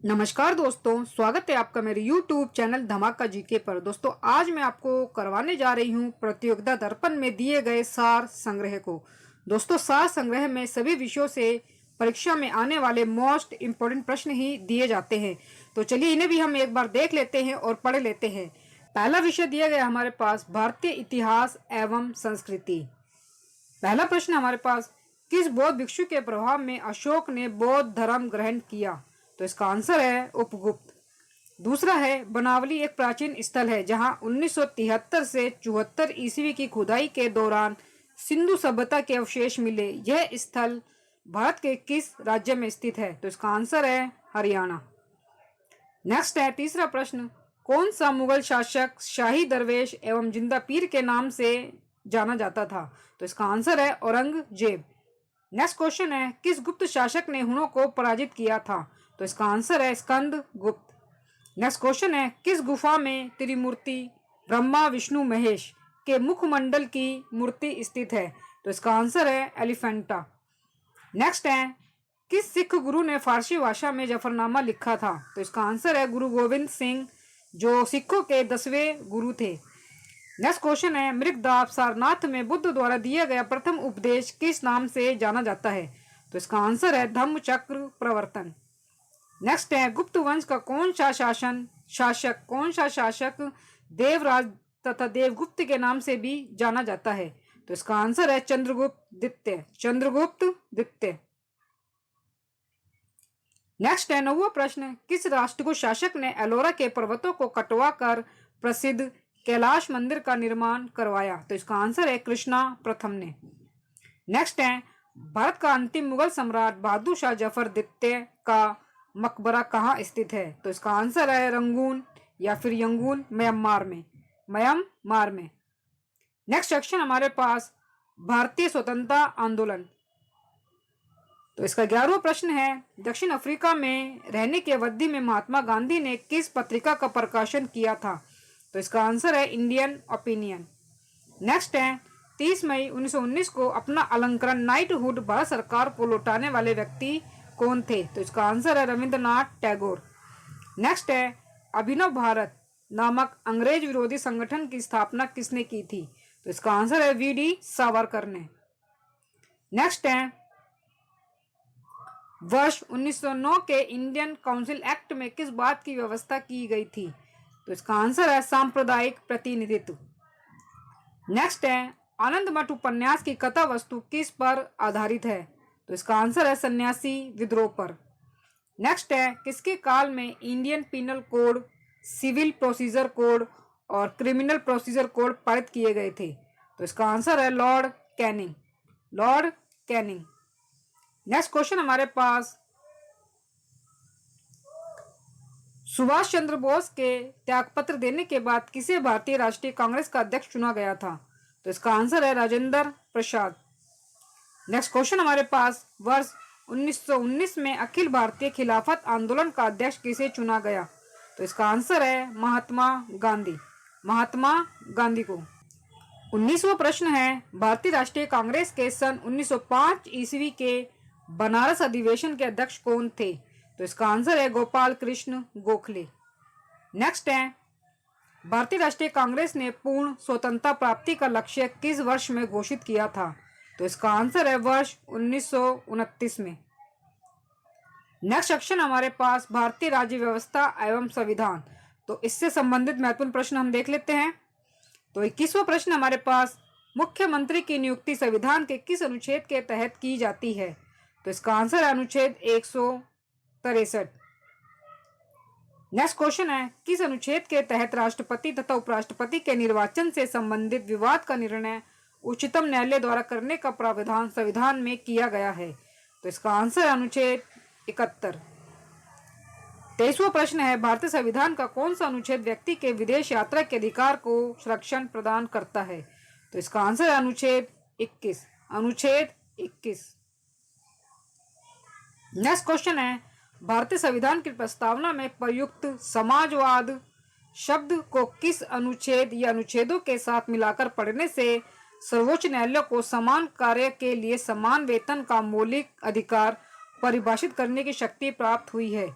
नमस्कार दोस्तों, स्वागत है आपका मेरे YouTube चैनल धमाका जीके पर। दोस्तों, आज मैं आपको करवाने जा रही हूँ प्रतियोगिता दर्पण में दिए गए सार संग्रह को। दोस्तों, सार संग्रह में सभी विषयों से परीक्षा में आने वाले मोस्ट इम्पोर्टेंट प्रश्न ही दिए जाते हैं। तो चलिए इन्हें भी हम एक बार देख लेते हैं और पढ़ लेते हैं। पहला विषय दिया गया हमारे पास भारतीय इतिहास एवं संस्कृति। पहला प्रश्न हमारे पास, किस बौद्ध भिक्षु के प्रभाव में अशोक ने बौद्ध धर्म ग्रहण किया? तो इसका आंसर है उपगुप्त। दूसरा है, बनावली एक प्राचीन स्थल है जहां 1973 से 74 ईस्वी की खुदाई के दौरान सिंधु सभ्यता के अवशेष मिले। यह स्थल भारत के किस राज्य में स्थित है? तो इसका आंसर है हरियाणा। नेक्स्ट है तीसरा प्रश्न, कौन सा मुगल शासक शाही दरवेश एवं जिंदा पीर के नाम से जाना जाता था? तो इसका आंसर है औरंगजेब। नेक्स्ट क्वेश्चन है, किस गुप्त शासक ने हुनों को पराजित किया था? तो इसका आंसर है स्कंद गुप्त। नेक्स्ट क्वेश्चन है, किस गुफा में त्रिमूर्ति ब्रह्मा विष्णु महेश के मुखमंडल की मूर्ति स्थित है? तो इसका आंसर है एलिफेंटा। नेक्स्ट है, किस सिख गुरु ने फारसी भाषा में जफरनामा लिखा था? तो इसका आंसर है गुरु गोविंद सिंह, जो सिखों के 10वें गुरु थे। नेक्स्ट क्वेश्चन है, मृगदाब सारनाथ में बुद्ध द्वारा दिया गया प्रथम उपदेश किस नाम से जाना जाता है? तो इसका आंसर है धम्म चक्र प्रवर्तन। नेक्स्ट है, गुप्त वंश का कौन सा शासक देवराज तथा देवगुप्त के नाम से भी जाना जाता है? तो इसका आंसर है चंद्रगुप्त द्वितीय। नेक्स्ट है नौवां प्रश्न, किस राष्ट्रकूट शासक ने एलोरा के पर्वतों को कटवा कर प्रसिद्ध कैलाश मंदिर का निर्माण करवाया? तो इसका आंसर है कृष्णा प्रथम ने। नेक्स्ट है, भारत का अंतिम मुगल सम्राट बहादुर शाह जफर द्वितीय का मकबरा कहाँ स्थित है? तो इसका आंसर है रंगून या फिर यंगून, म्यांमार में। नेक्स्ट सेक्शन हमारे पास भारतीय स्वतंत्रता आंदोलन। तो इसका 11वां प्रश्न है, दक्षिण अफ्रीका में रहने की अवधि में महात्मा गांधी ने किस पत्रिका का प्रकाशन किया था? तो इसका आंसर है इंडियन ओपिनियन। नेक्स्ट है, 30 मई 1919 को अपना अलंकरण नाइटहुड भारत सरकार को लौटाने वाले व्यक्ति कौन थे? तो इसका आंसर है रविंद्रनाथ टैगोर। नेक्स्ट है, अभिनव भारत नामक अंग्रेज विरोधी संगठन की स्थापना किसने की थी? तो इसका आंसर है वीडी सावरकर ने। नेक्स्ट है, वर्ष 1909 के इंडियन काउंसिल एक्ट में किस बात की व्यवस्था की गई थी? तो इसका आंसर है सांप्रदायिक प्रतिनिधित्व। नेक्स्ट है, आनंद मठ उपन्यास की कथा वस्तु किस पर आधारित है? तो इसका आंसर है सन्यासी विद्रोह पर। नेक्स्ट है, किसके काल में Indian penal code, civil procedure code और क्रिमिनल प्रोसीजर कोड पारित किए गए थे? तो इसका आंसर है लॉर्ड कैनिंग। नेक्स्ट क्वेश्चन हमारे पास, सुभाष चंद्र बोस के त्यागपत्र देने के बाद किसे भारतीय राष्ट्रीय कांग्रेस का अध्यक्ष चुना गया था? तो इसका आंसर है राजेंद्र प्रसाद। नेक्स्ट क्वेश्चन हमारे पास, वर्ष 1919 में अखिल भारतीय खिलाफत आंदोलन का अध्यक्ष किसे चुना गया? तो इसका आंसर है महात्मा गांधी को। 19वां प्रश्न है, भारतीय राष्ट्रीय कांग्रेस के सन 1905 ईस्वी के बनारस अधिवेशन के अध्यक्ष कौन थे? तो इसका आंसर है गोपाल कृष्ण गोखले। नेक्स्ट है, भारतीय राष्ट्रीय कांग्रेस ने पूर्ण स्वतंत्रता प्राप्ति का लक्ष्य किस वर्ष में घोषित किया था? तो इसका आंसर है वर्ष 1929 में। नेक्स्ट सेक्शन हमारे पास भारतीय राज्य व्यवस्था एवं संविधान। तो इससे संबंधित महत्वपूर्ण प्रश्न हम देख लेते हैं। तो 21वां प्रश्न हमारे पास, मुख्यमंत्री की नियुक्ति संविधान के किस अनुच्छेद के तहत की जाती है? तो इसका आंसर है अनुच्छेद 163। नेक्स्ट क्वेश्चन है, किस अनुच्छेद के तहत राष्ट्रपति तथा उपराष्ट्रपति के निर्वाचन से संबंधित विवाद का निर्णय उच्चतम न्यायालय द्वारा करने का प्रावधान संविधान में किया गया है? तो इसका आंसर है अनुच्छेद 71। 23वां प्रश्न है, भारतीय संविधान का कौन सा अनुच्छेद व्यक्ति के विदेश यात्रा के अधिकार को संरक्षण प्रदान करता है? तो इसका आंसर है अनुच्छेद 21। नेक्स्ट क्वेश्चन है, भारतीय संविधान की प्रस्तावना में प्रयुक्त समाजवाद शब्द को किस अनुच्छेद या अनुच्छेदों के साथ मिलाकर पढ़ने से सर्वोच्च न्यायालय को समान कार्य के लिए समान वेतन का मौलिक अधिकार परिभाषित करने की शक्ति प्राप्त हुई है?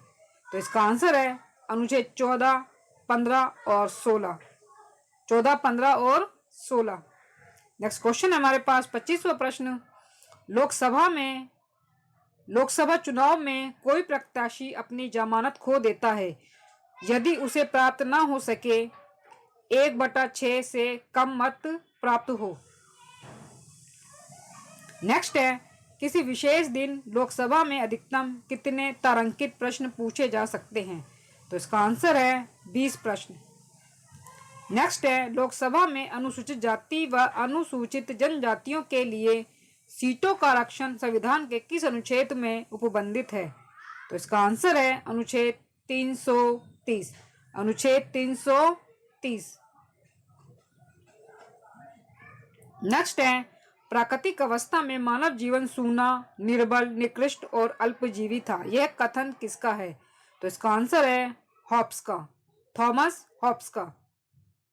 तो इसका आंसर है अनुच्छेद 14, 15 और 16। 14, 15 और 16। नेक्स्ट क्वेश्चन है हमारे पास 25वां प्रश्न। लोकसभा चुनाव में कोई प्रत्याशी अपनी जमानत खो देता है यदि उसे प्राप्त न हो सके 1/6 से कम मत प्राप्त हो। नेक्स्ट है किसी विशेष दिन लोकसभा में अधिकतम कितने तारांकित प्रश्न पूछे जा सकते हैं। तो इसका आंसर है 20 प्रश्न। नेक्स्ट है लोकसभा में अनुसूचित जाति व अनुसूचित जनजातियों के लिए सीटों का आरक्षण संविधान के किस अनुच्छेद में उपबंधित है। तो इसका आंसर है अनुच्छेद 330। अनुच्छेद 330। नेक्स्ट है प्राकृतिक अवस्था में मानव जीवन सूना, निर्बल, निकृष्ट और अल्पजीवी था, यह कथन किसका है। तो इसका आंसर है हॉब्स का, थॉमस हॉब्स का।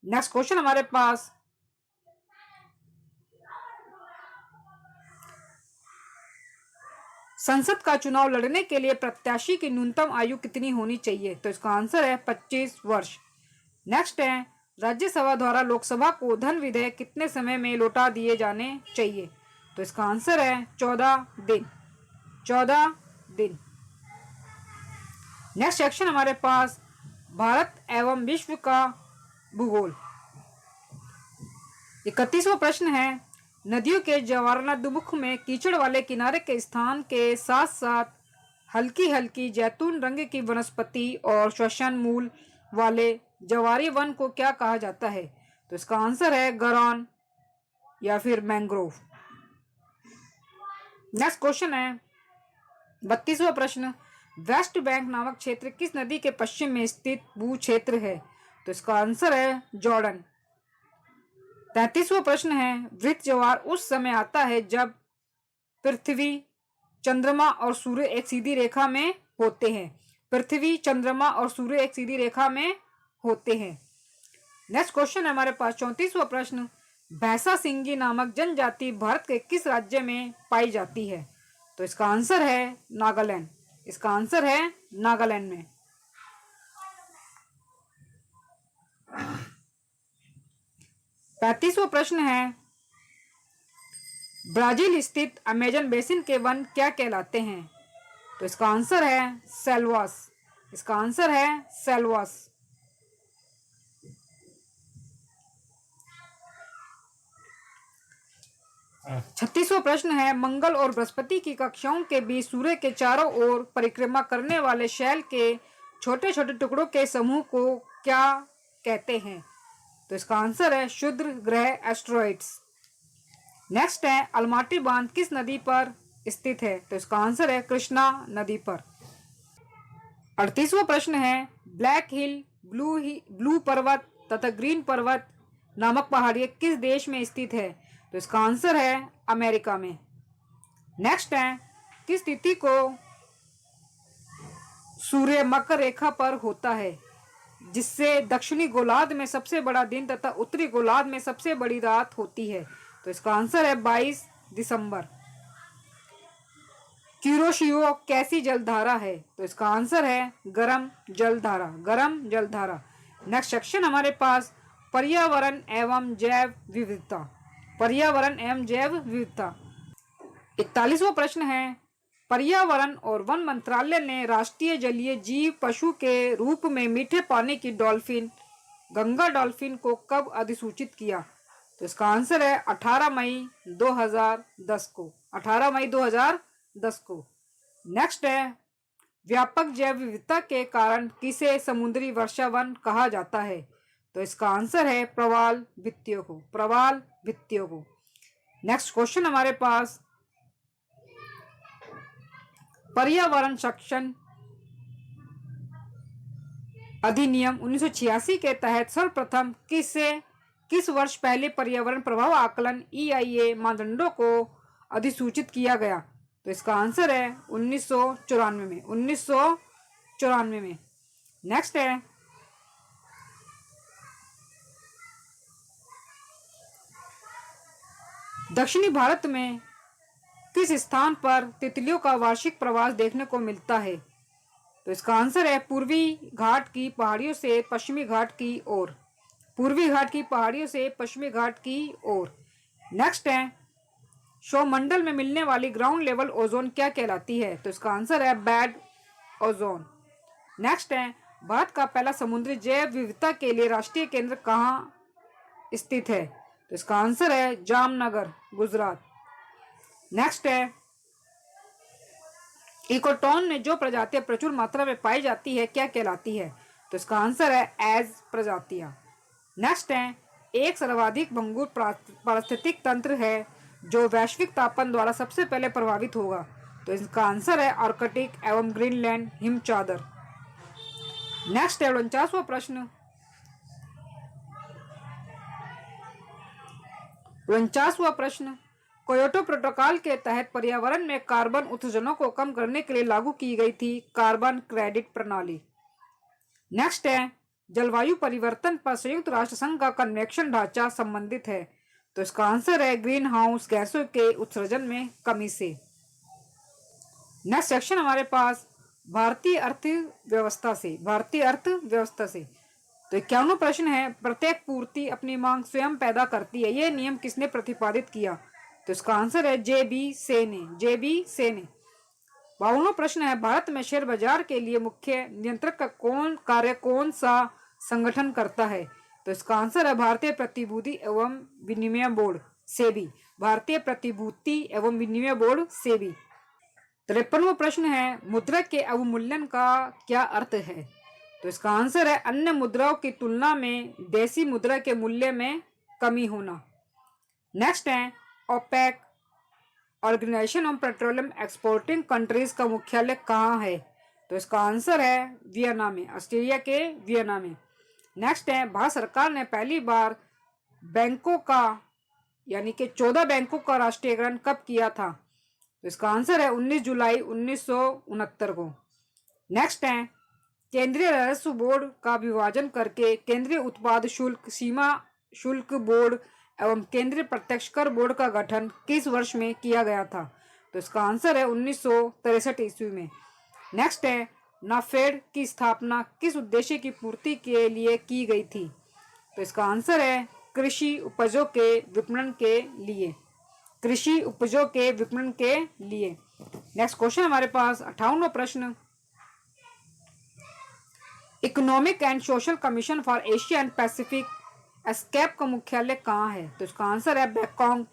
नेक्स्ट क्वेश्चन हमारे पास संसद का चुनाव लड़ने के लिए प्रत्याशी की न्यूनतम आयु कितनी होनी चाहिए। तो इसका आंसर है 25 वर्ष। नेक्स्ट है राज्यसभा द्वारा लोकसभा को धन विधेयक कितने समय में लौटा दिए जाने चाहिए। तो इसका आंसर है 14 दिन। 14 दिन। नेक्स्ट सेक्शन हमारे पास भारत एवं विश्व का भूगोल। 31वां प्रश्न है नदियों के जवारनादुमुख में कीचड़ वाले किनारे के स्थान के साथ साथ हल्की हल्की जैतून रंग की वनस्पति और श्वसन मूल वाले जवारी वन को क्या कहा जाता है। तो इसका आंसर है गरान या फिर मैंग्रोव। नेक्स्ट क्वेश्चन है 32वां प्रश्न वेस्ट बैंक नामक क्षेत्र किस नदी के पश्चिम में स्थित भू क्षेत्र है। तो इसका आंसर है जॉर्डन। 33वां प्रश्न है वृत्त ज्वार उस समय आता है जब पृथ्वी, चंद्रमा और सूर्य एक सीधी रेखा में होते हैं। पृथ्वी, चंद्रमा और सूर्य एक सीधी रेखा में होते हैं। नेक्स्ट क्वेश्चन है हमारे पास 34वां प्रश्न भैंसा सिंगी नामक जनजाति भारत के किस राज्य में पाई जाती है। तो इसका आंसर है नागालैंड। इसका आंसर है नागालैंड में। 35वां प्रश्न है ब्राजील स्थित अमेजन बेसिन के वन क्या कहलाते हैं। तो इसका आंसर है सेल्वास। इसका आंसर है सेल्वास। 36वां प्रश्न है मंगल और बृहस्पति की कक्षाओं के बीच सूर्य के चारों ओर परिक्रमा करने वाले शैल के छोटे छोटे टुकड़ों के समूह को क्या कहते हैं। तो इसका आंसर है क्षुद्र ग्रह एस्ट्रॉइड्स। नेक्स्ट है अलमाटी बांध किस नदी पर स्थित है। तो इसका आंसर है कृष्णा नदी पर। 38वां प्रश्न है ब्लैक हिल, ब्लू पर्वत तथा ग्रीन पर्वत नामक पहाड़ियां किस देश में स्थित है। तो इसका आंसर है अमेरिका में। नेक्स्ट है किस तिथि को सूर्य मकर रेखा पर होता है जिससे दक्षिणी गोलार्ध में सबसे बड़ा दिन तथा उत्तरी गोलार्ध में सबसे बड़ी रात होती है। तो इसका आंसर है 22 दिसंबर। क्यूरोशियो कैसी जलधारा है। तो इसका आंसर है गर्म जलधारा। गर्म जलधारा। नेक्स्ट सेक्शन हमारे पास पर्यावरण एवं जैव विविधता। पर्यावरण एवं जैव विविधता। 41वां प्रश्न है पर्यावरण और वन मंत्रालय ने राष्ट्रीय जलीय जीव पशु के रूप में मीठे पानी की डॉल्फिन गंगा डॉल्फिन को कब अधिसूचित किया। तो इसका आंसर है 18 मई 2010 को। 18 मई 2010 को। नेक्स्ट है व्यापक जैव विविधता के कारण किसे समुद्री वर्षावन कहा जाता है। तो इसका आंसर है प्रवाल भित्तियों को। प्रवाल भित्तियों को। नेक्स्ट क्वेश्चन हमारे पास पर्यावरण संरक्षण अधिनियम 1986 के तहत सर्वप्रथम किस वर्ष पहले पर्यावरण प्रभाव आकलन EIA मानदंडों को अधिसूचित किया गया। तो इसका आंसर है 1994 में। 1994 में। नेक्स्ट है दक्षिणी भारत में किस स्थान पर तितलियों का वार्षिक प्रवास देखने को मिलता है। तो इसका आंसर है पूर्वी घाट की पहाड़ियों से पश्चिमी घाट की ओर। पूर्वी घाट की पहाड़ियों से पश्चिमी घाट की ओर। नेक्स्ट है, सौरमंडल में मिलने वाली ग्राउंड लेवल ओजोन क्या कहलाती है? तो इसका आंसर है बैड ओजोन। नेक्स्ट है, भारत का पहला समुद्री जैव विविधता के लिए राष्ट्रीय केंद्र कहाँ स्थित है? तो इसका आंसर है जामनगर, गुजरात। नेक्स्ट है, इकोटॉन में जो प्रजातियां प्रचुर मात्रा में पाई जाती है क्या कहलाती है? तो इसका आंसर है एज प्रजातियां। नेक्स्ट है, एक सर्वाधिक भंगुर पारिस्थितिक तंत्र है जो वैश्विक तापमान द्वारा सबसे पहले प्रभावित होगा। तो इसका आंसर है आर्कटिक एवं ग्रीनलैंड हिम चादर। नेक्स्ट है 49वां प्रश्न। 49वां प्रश्न, क्योटो प्रोटोकॉल के तहत पर्यावरण में कार्बन उत्सर्जनों को कम करने के लिए लागू की गई थी कार्बन क्रेडिट प्रणाली। नेक्स्ट है, जलवायु परिवर्तन पर संयुक्त राष्ट्र संघ का कन्वेंशन ढांचा संबंधित है। तो इसका आंसर है ग्रीन हाउस गैसों के उत्सर्जन में कमी से। नेक्स्ट सेक्शन हमारे पास भारतीय अर्थव्यवस्था से। भारतीय अर्थव्यवस्था से तो 51वां प्रश्न है, प्रत्येक पूर्ति अपनी मांग स्वयं पैदा करती है, यह नियम किसने प्रतिपादित किया? तो इसका आंसर है जे.बी. से ने। जे.बी. से ने। 52वां प्रश्न है, भारत में शेयर बाजार के लिए मुख्य नियंत्रक का कौन सा संगठन करता है? तो इसका आंसर है भारतीय प्रतिभूति एवं विनिमय बोर्ड, सेबी। भारतीय प्रतिभूति एवं विनिमय बोर्ड, सेबी। 53वां प्रश्न है, मुद्रा के अवमूल्यन का क्या अर्थ है? तो इसका आंसर है अन्य मुद्राओं की तुलना में देसी मुद्रा के मूल्य में कमी होना। नेक्स्ट है, OPEC organisation of petroleum exporting countries का मुख्यालय कहाँ है? तो इसका आंसर है वियना में, ऑस्ट्रेलिया के वियना में। नेक्स्ट है, भारत सरकार ने पहली बार बैंकों का यानी कि 14 बैंकों का राष्ट्रीयकरण कब किया था? तो इसका आंसर है 19 जुलाई 1969 को। नेक्स्ट है, केंद्रीय राजस्व बोर्ड का विभाजन करके केंद्रीय उत्पाद शुल्क सीमा शुल्क बोर्ड एवं केंद्रीय प्रत्यक्ष कर बोर्ड का गठन किस वर्ष में किया गया था? तो इसका आंसर है 1963 ईस्वी में। नेक्स्ट है, नाफेड की स्थापना किस उद्देश्य की पूर्ति के लिए की गई थी? तो इसका आंसर है कृषि उपजों के विपणन के लिए। कृषि उपजों के विपणन के लिए। नेक्स्ट क्वेश्चन हमारे पास 58वां प्रश्न, economic and social commission for Asia and Pacific escape का मुख्यालय कहाँ है? तो इसका आंसर है Bangkok,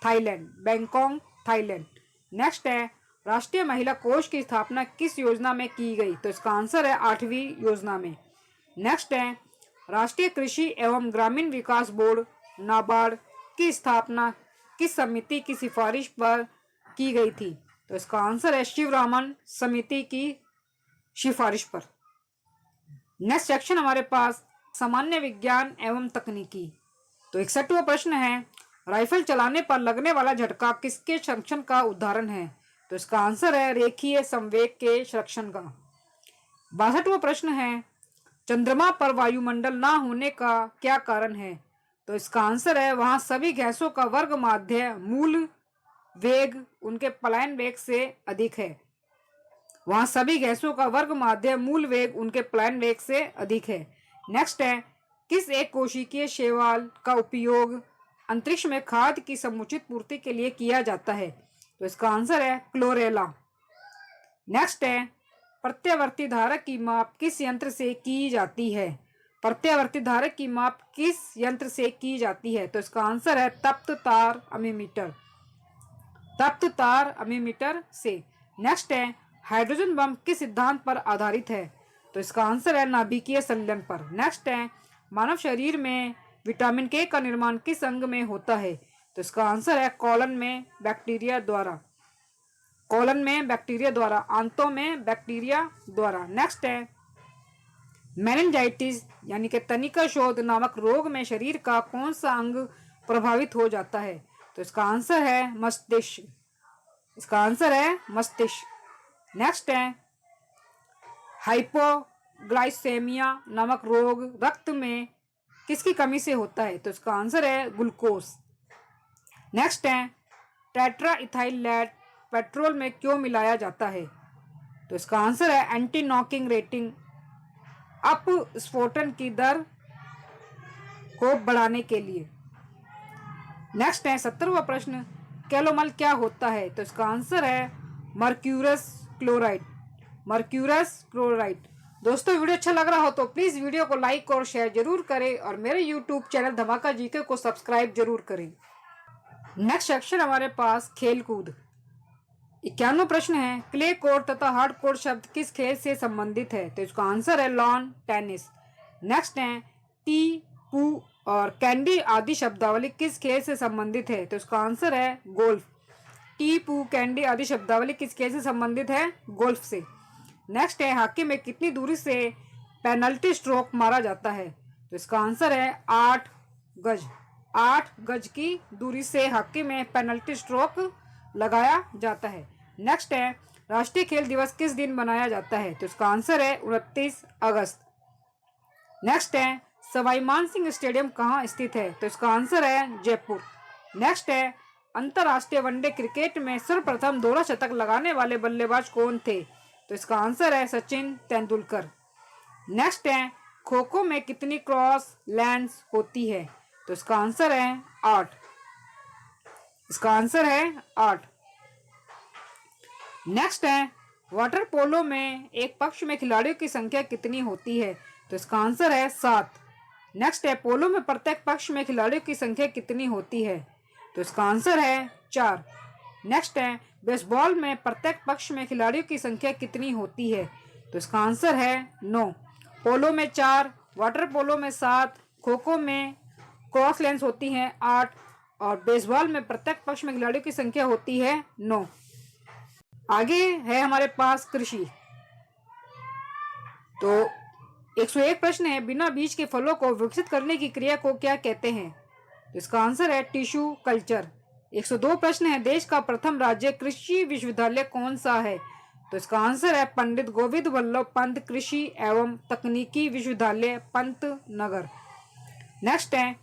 Thailand. Bangkok, Thailand. Next है, राष्ट्रीय महिला कोष की स्थापना किस योजना में की गई? तो इसका आंसर है 8वीं योजना में। नेक्स्ट है, राष्ट्रीय कृषि एवं ग्रामीण विकास बोर्ड नाबार्ड की स्थापना किस समिति की सिफारिश पर की गई थी? तो इसका आंसर है शिवरामन समिति की सिफारिश पर। नेक्स्ट सेक्शन हमारे पास सामान्य विज्ञान एवं तकनीकी। तो 61वां प्रश्न है, राइफल चलाने पर लगने वाला झटका किसके संरक्षण का उदाहरण है? तो इसका आंसर है रेखीय संवेग के संरक्षण का। 62वां प्रश्न है, चंद्रमा पर वायुमंडल ना होने का क्या कारण है? तो इसका आंसर है वहां सभी गैसों का वर्ग माध्य मूल वेग उनके पलायन वेग से अधिक है। वहां सभी गैसों का वर्ग माध्य मूल वेग उनके पलायन वेग से अधिक है। नेक्स्ट है, किस एक कोशिकीय शैवाल का उपयोग अंतरिक्ष में खाद्य की समुचित पूर्ति के लिए किया जाता है? तो इसका आंसर है क्लोरेला। नेक्स्ट है, प्रत्यावर्ती धारक की माप किस यंत्र से की जाती है? प्रत्यावर्ती धारक की माप किस यंत्र से की जाती है? तो इसका आंसर है तप्त तार अमीमीटर। तप्त तार अमीमीटर से। नेक्स्ट है, हाइड्रोजन बम किस सिद्धांत पर आधारित है? तो इसका आंसर है नाभिकीय संलयन पर। नेक्स्ट है, मानव शरीर में विटामिन के का निर्माण किस अंग में होता है? तो इसका आंसर है कॉलन में बैक्टीरिया द्वारा। कॉलन में बैक्टीरिया द्वारा, आंतों में बैक्टीरिया द्वारा। नेक्स्ट है, मेनिंजाइटिस यानी कि तनिका शोध नामक रोग में शरीर का कौन सा अंग प्रभावित हो जाता है? तो इसका आंसर है मस्तिष्क। इसका आंसर है मस्तिष्क। नेक्स्ट है, हाइपोग्लाइसेमिया नामक रोग रक्त में किसकी कमी से होता है? तो इसका आंसर है ग्लूकोज। नेक्स्ट है, टेट्रा इथाइल लेड पेट्रोल में क्यों मिलाया जाता है? तो इसका आंसर है एंटी नॉकिंग रेटिंग, अपस्फोटन की दर को बढ़ाने के लिए। नेक्स्ट है 70वां प्रश्न, कैलोमल क्या होता है? तो इसका आंसर है मर्क्यूरस क्लोराइड, मर्क्यूरस क्लोराइड। दोस्तों वीडियो अच्छा लग रहा हो तो प्लीज वीडियो को लाइक और शेयर जरूर करें और मेरे यूट्यूब चैनल धमाका जीके को सब्सक्राइब जरूर करें। नेक्स्ट सेक्शन हमारे पास खेल कूद। 91 प्रश्न है, क्ले कोर्ट तथा हार्ड कोर्ट शब्द किस खेल से संबंधित है? तो इसका आंसर है लॉन टेनिस। नेक्स्ट है टी, पू और कैंडी आदि शब्दावली किस खेल से संबंधित है? तो इसका आंसर है गोल्फ। टी, पू, कैंडी आदि शब्दावली किस खेल से संबंधित है? गोल्फ से। नेक्स्ट है हॉकी में कितनी दूरी से पेनल्टी स्ट्रोक मारा जाता है? तो इसका आंसर है 8 गज। 8 गज की दूरी से हॉकी में पेनल्टी स्ट्रोक लगाया जाता है। नेक्स्ट है राष्ट्रीय खेल दिवस किस दिन मनाया जाता है? तो इसका आंसर है 29 अगस्त। नेक्स्ट है सवाई मानसिंह स्टेडियम कहाँ स्थित है? तो इसका आंसर है जयपुर। नेक्स्ट है अंतरराष्ट्रीय वनडे क्रिकेट में सर्वप्रथम दोहरा शतक लगाने वाले बल्लेबाज कौन थे? तो इसका आंसर है सचिन तेंदुलकर। नेक्स्ट है खो खो में कितनी क्रॉस लाइन्स होती है? तो इसका आंसर है 8। इसका आंसर है 8। नेक्स्ट है वाटर पोलो में एक पक्ष में खिलाड़ियों की संख्या कितनी होती है? तो इसका आंसर है 7। नेक्स्ट है पोलो में प्रत्येक पक्ष में खिलाड़ियों की संख्या कितनी होती है? तो इसका आंसर है 4। नेक्स्ट है बेसबॉल में प्रत्येक पक्ष में खिलाड़ियों की संख्या कितनी होती है? तो इसका आंसर है 9। पोलो में 4, वाटर पोलो में 7, खो खो में क्रॉस लेंस होती हैं 8 और बेसबॉल में प्रत्येक पक्ष में खिलाड़ियों की संख्या होती है 9। आगे है हमारे पास कृषि। तो 101 प्रश्न है, बिना बीज के फलों को विकसित करने की क्रिया को क्या कहते हैं? तो इसका आंसर है टिश्यू कल्चर। 102 प्रश्न है, देश का प्रथम राज्य कृषि विश्वविद्यालय कौन सा है? तो इसका आंसर है पंडित गोविंद वल्लभ पंत कृषि एवं तकनीकी विश्वविद्यालय पंतनगर। नेक्स्ट है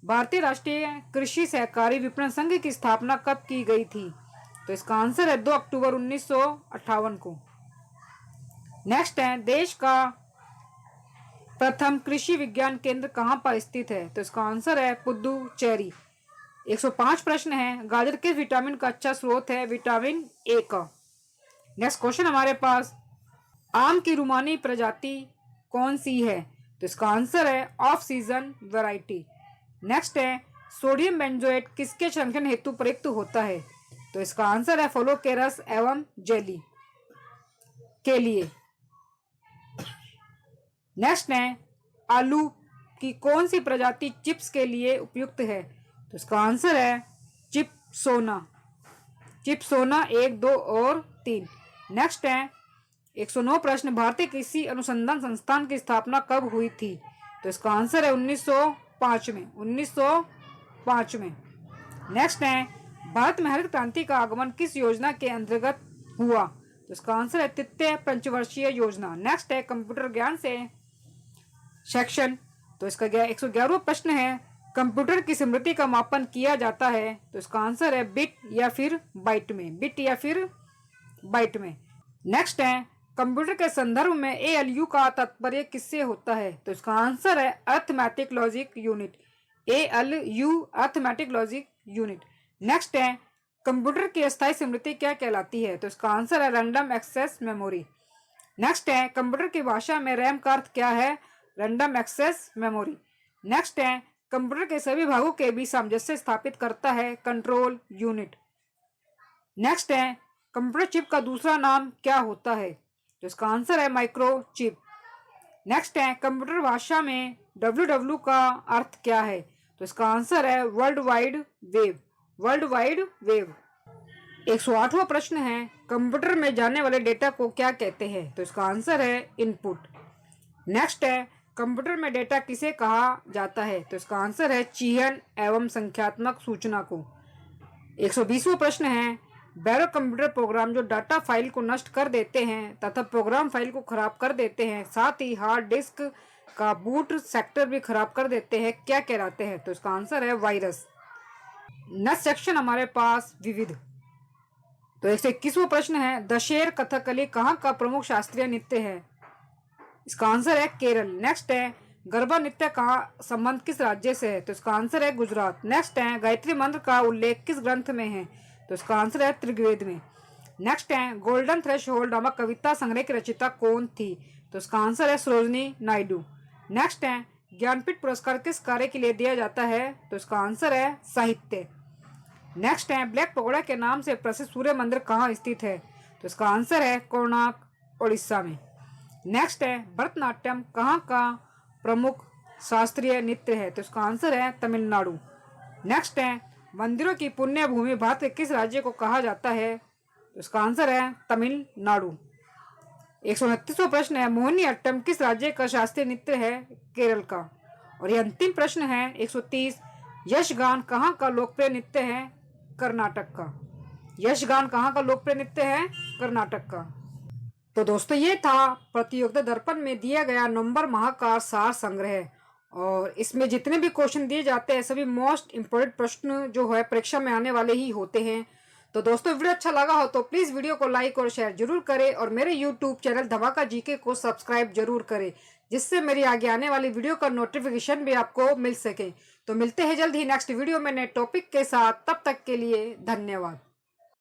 भारतीय राष्ट्रीय कृषि सहकारी विपणन संघ की स्थापना कब की गई थी? तो इसका आंसर है 2 अक्टूबर 1958 को। नेक्स्ट है देश का प्रथम कृषि विज्ञान केंद्र कहाँ पर स्थित है? तो इसका आंसर है पुदुचेरी। 105 प्रश्न है, गाजर किस विटामिन का अच्छा स्रोत है? विटामिन ए का। नेक्स्ट क्वेश्चन हमारे पास, आम की रुमानी प्रजाति कौन सी है? तो इसका आंसर है ऑफ सीजन वैरायटी। नेक्स्ट है सोडियम बेंजोएट किसके संरक्षण हेतु प्रयुक्त होता है? तो इसका आंसर है फलों के रस एवं जेली के लिए। नेक्स्ट है आलू की कौन सी प्रजाति चिप्स के लिए उपयुक्त है? तो इसका आंसर है चिप्सोना। चिप्सोना 1, 2 और 3। नेक्स्ट है 109 प्रश्न, भारतीय कृषि अनुसंधान संस्थान की स्थापना कब हुई थी? तो इसका आंसर है 1905 में। 1905 में। नेक्स्ट है भारत में हरित क्रांति का आगमन किस योजना के अंतर्गत हुआ? तो इसका आंसर है तृतीय पंचवर्षीय योजना। नेक्स्ट है कंप्यूटर ज्ञान से सेक्शन। तो इसका 111वां प्रश्न है, कंप्यूटर की स्मृति का मापन किया जाता है? तो इसका आंसर है बिट या फिर बाइट में। बिट या फिर बाइट में। नेक्स्ट है कंप्यूटर के संदर्भ में ALU का तात्पर्य किससे होता है? तो इसका आंसर है arithmetic logic unit. ALU arithmetic logic unit. Next है कंप्यूटर की अस्थायी स्मृति क्या कहलाती है? तो इसका आंसर है रैंडम एक्सेस मेमोरी। नेक्स्ट है कंप्यूटर की भाषा में रैम का अर्थ क्या है? Random access memory. नेक्स्ट है कंप्यूटर के सभी भागों के बीच सामंजस्य स्थापित करता है कंट्रोल यूनिट। नेक्स्ट है कंप्यूटर चिप का दूसरा नाम क्या होता है? तो इसका आंसर है माइक्रो चिप। नेक्स्ट है कंप्यूटर भाषा में WW का अर्थ क्या है? तो इसका आंसर है world wide web. World wide web. 108वां प्रश्न है, कंप्यूटर में जाने वाले डेटा को क्या कहते हैं? तो इसका आंसर है इनपुट। नेक्स्ट है कंप्यूटर में डेटा किसे कहा जाता है? तो इसका आंसर है चिह्न एवं संख्यात्मक सूचना को। 120वां प्रश्न है, बैरो कंप्यूटर प्रोग्राम जो डाटा फाइल को नष्ट कर देते हैं तथा प्रोग्राम फाइल को खराब कर देते हैं, साथ ही हार्ड डिस्क का बूट सेक्टर भी खराब कर देते हैं, क्या कहलाते हैं? तो इसका आंसर है वायरस। नेक्स्ट सेक्शन हमारे पास विविध। तो 121वां प्रश्न है, दशेर कथकली कहाँ का प्रमुख शास्त्रीय नृत्य है? इसका आंसर है केरल। नेक्स्ट है, गरबा नृत्य का संबंध किस राज्य से है? तो इसका आंसर है गुजरात। नेक्स्ट है, गायत्री मंत्र का उल्लेख किस ग्रंथ में है? तो इसका आंसर है ऋग्वेद में। नेक्स्ट है, गोल्डन थ्रेशहोल्ड नामक कविता संग्रह की रचयिता कौन थी? तो इसका आंसर है सरोजिनी नायडू। नेक्स्ट है, ज्ञानपीठ पुरस्कार किस कार्य के लिए दिया जाता है? तो इसका आंसर है साहित्य। नेक्स्ट है, ब्लैक पगोड़ा के नाम से प्रसिद्ध सूर्य मंदिर कहाँ स्थित है? तो इसका आंसर है कोणार्क, उड़ीसा में। नेक्स्ट है, भरतनाट्यम कहाँ का प्रमुख शास्त्रीय नृत्य है? तो इसका आंसर है तमिलनाडु। नेक्स्ट है, मंदिरों की पुण्य भूमि भारत के किस राज्य को कहा जाता है? तो इसका आंसर है तमिलनाडु। 129वां प्रश्न है, मोहिनी अट्टम किस राज्य का शास्त्रीय नृत्य है? केरल का। और ये अंतिम प्रश्न है 130, यशगान कहाँ का लोकप्रिय नृत्य है? कर्नाटक का। यशगान कहाँ का लोकप्रिय नृत्य है? कर्नाटक का। तो दोस्तों ये था प्रतियोगिता दर्पण में दिया गया नवंबर माह का सार संग्रह, और इसमें जितने भी क्वेश्चन दिए जाते हैं सभी मोस्ट इम्पोर्टेंट प्रश्न जो है परीक्षा में आने वाले ही होते हैं। तो दोस्तों वीडियो अच्छा लगा हो तो प्लीज वीडियो को लाइक और शेयर जरूर करें, और मेरे यूट्यूब चैनल धमाका जीके को सब्सक्राइब जरूर करें, जिससे मेरी आगे आने वाली वीडियो का नोटिफिकेशन भी आपको मिल सके। तो मिलते हैं जल्द ही नेक्स्ट वीडियो में नए टॉपिक के साथ, तब तक के लिए धन्यवाद।